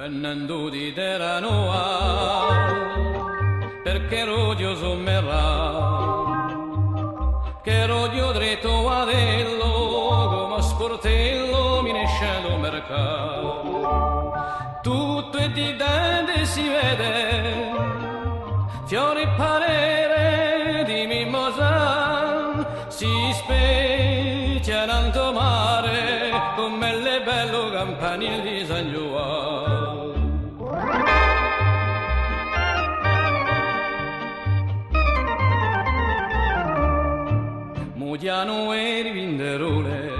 Venendo di terra nuova, perché rodio sommerà, che rodio dritto a dello, come sportello mi ne scendo mercato. Tutto è di dente si vede, fiori parere di mimosa, si specchia in alto mare, come le bello campanile di San Giovanni. Mudiano e rivinderole,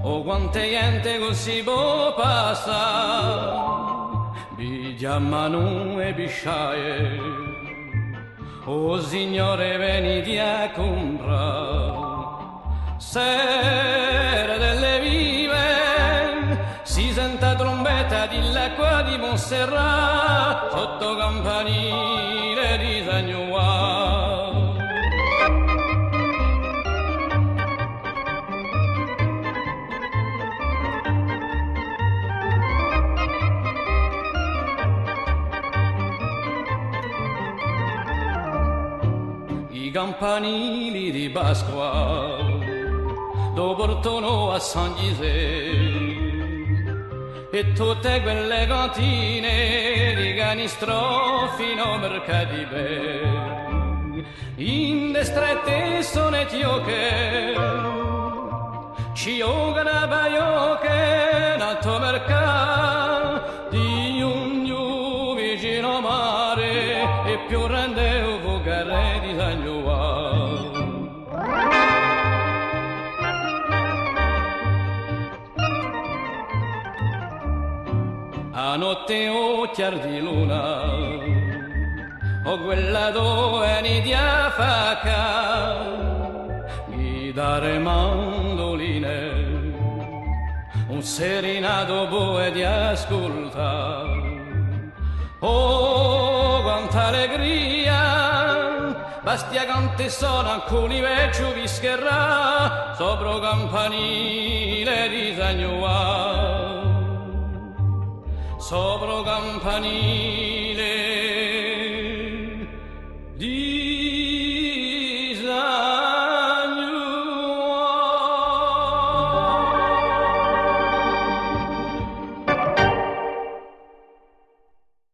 o quante gente così può passare, vi chiamano e bisciaie, o signore veniti a comprare, sera delle vive, si sente trombetta di l'acqua di Montserrat, sotto campanile di San Giovanni. I campanili di Pasqua lo portano a San Gisè e tutte quelle cantine di canistro fino a mercati bei in le strette sonetti che ci giocano baioche nel tuo mercato di un vicino mare e più rende un fuocarre di San Giovanni. A notte o chiar di luna o quella dove ni a facca chitarre mandoline un serenato buono di ascoltare. Oh, quanta allegria, bastia cante suona, alcuni vecchio vischerà, sopra campanile di San Giovanni, sopra campanile